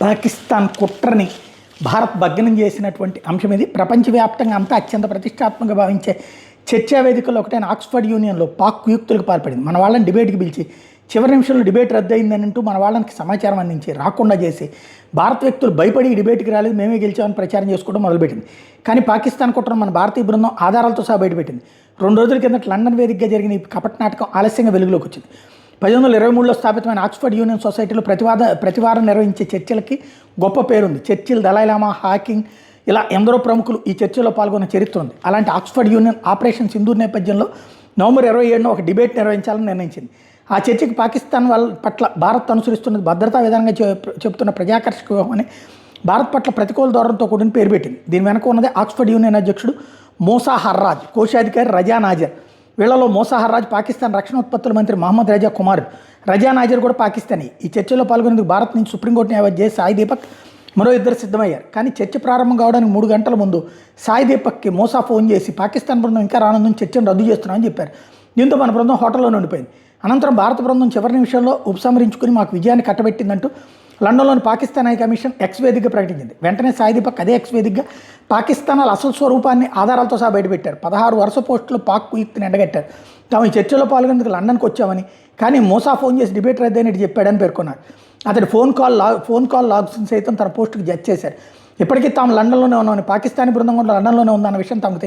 పాకిస్తాన్ కుట్రని భారత్ భగ్నం చేసినటువంటి అంశం ఇది. ప్రపంచవ్యాప్తంగా అంతా అత్యంత ప్రతిష్టాత్మకంగా భావించే చర్చా వేదికల్లో ఒకటైన ఆక్స్ఫర్డ్ యూనియన్లో పాక్ కుయుక్తులకు పాల్పడింది. మన వాళ్ళని డిబేట్కి పిలిచి చివరి నిమిషంలో డిబేట్ రద్దయిందని అంటూ మన వాళ్ళకి సమాచారం అందించి రాకుండా చేసి భారత వ్యక్తులు భయపడి ఈ డిబేట్కి రాలేదు, మేమే గెలిచామని ప్రచారం చేసుకోవడం మొదలుపెట్టింది. కానీ పాకిస్తాన్ కుట్రను మన భారతీయ బృందం ఆధారాలతో సహా బయటపెట్టింది. 2 రోజుల కిందట లండన్ వేదికగా జరిగిన ఈ కపట నాటకం ఆలస్యంగా వెలుగులోకి వచ్చింది. 1823లో స్థాపితమైన ఆక్స్ఫర్డ్ యూనియన్ సొసైటీలో ప్రతివారం నిర్వహించే చర్చలకి గొప్ప పేరుంది. చర్చిల్, దలైలామా, హాకింగ్ ఇలా ఎందరో ప్రముఖులు ఈ చర్చలో పాల్గొన్న చరిత్ర ఉంది. అలాంటి ఆక్స్ఫర్డ్ యూనియన్ ఆపరేషన్ సింధూర్ నేపథ్యంలో నవంబర్ 27న ఒక డిబేట్ నిర్వహించాలని నిర్ణయించింది. ఆ చర్చకి పాకిస్తాన్ వాళ్ళ పట్ల భారత్ అనుసరిస్తున్నది భద్రతా విధానంగా చెబుతున్న ప్రజాకర్షక వ్యూహం అని భారత్ పట్ల ప్రతికూల ధోరణితో కూడిన పేరు పెట్టింది. దీని వెనక ఉన్నదే ఆక్స్ఫర్డ్ యూనియన్ అధ్యక్షుడు మూసా హర్రాజ్, కోశాధికారి రజా నాజర్. వీళ్లలో మూసా హర్రాజ్ పాకిస్తాన్ రక్షణ ఉత్పత్తుల మంత్రి మహమ్మద్ రజా కుమారుడు. రజా నాజర్ కూడా పాకిస్తానీ. ఈ చర్చలో పాల్గొనేందుకు భారత్ నుంచి సుప్రీంకోర్టు న్యాయవాది సాయి దీపక్ మరో 2 సిద్ధమయ్యారు. కానీ చర్చ ప్రారంభం కావడానికి 3 గంటల ముందు సాయి దీపక్కి మూసా ఫోన్ చేసి పాకిస్తాన్ బృందం ఇంకా రానందుని చర్చను రద్దు చేస్తున్నామని చెప్పారు. దీంతో మన బృందం హోటల్లో ఉండిపోయింది. అనంతరం భారత బృందం చివరి నిమిషంలో ఉపసంహరించుకుని మాకు విజయాన్ని కట్టబెట్టిందంటూ లండన్లోని పాకిస్తాన్ హై కమిషన్ ఎక్స్ వేదికగా ప్రకటించింది. వెంటనే సాయి దీపక్ అదే ఎక్స్ వేదికగా పాకిస్తాన్ అసలు స్వరూపాన్ని ఆధారాలతో సహా బయటపెట్టారు. 16 వరుస పోస్టులు పాక్ కుయుక్తిని ఎండగట్టారు. తాము ఈ చర్చలో పాల్గొనేందుకు లండన్కి వచ్చామని, కానీ మూసా ఫోన్ చేసి డిబేట్ రద్దయినట్టు చెప్పాడని పేర్కొన్నారు. అతడి ఫోన్ కాల్ లాగ్స్ సైతం తన పోస్టుకు జడ్జ్ చేశారు. ఇప్పటికీ తాము లండన్లోనే ఉన్నామని, పాకిస్తానీ బృందం కూడా లండన్లోనే ఉందన్న విషయం తమకు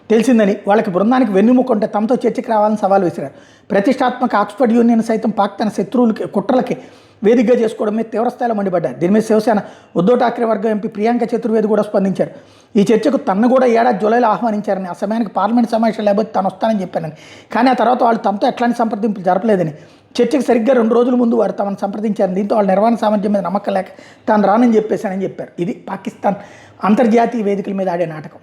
తెలిసిందని వాళ్ళకి బృందానికి వెన్నుముకుంటే తమతో చర్చకి రావాలని సవాల్ విసిరారు. ప్రతిష్టాత్మక ఆక్స్ఫర్డ్ యూనియన్ సైతం పాక్ తన శత్రువులకి కుట్రలకి వేదికగా చేసుకోవడం మీద తీవ్రస్థాయిలో మండిపడ్డారు. దీని మీద శివసేన ఉద్ధవ్ ఠాక్రే వర్గం ఎంపీ ప్రియాంక చతుర్వేది కూడా స్పందించారు. ఈ చర్చకు తనను కూడా ఏడాది జూలైలో ఆహ్వానించారని, ఆ సమయానికి పార్లమెంట్ సమావేశం లేకపోతే తను వస్తానని చెప్పానని, కానీ ఆ తర్వాత వాళ్ళు తమతో ఎట్లాంటి సంప్రదింపులు జరపలేదని, చర్చకు సరిగ్గా 2 రోజుల ముందు వారు తమను సంప్రదించారని, దీంతో వాళ్ళ నిర్వహణ సామర్థ్యం మీద నమ్మకం లేక తాను రానని చెప్పేశానని చెప్పారు. ఇది పాకిస్తాన్ అంతర్జాతీయ వేదికల మీద ఆడే నాటకం.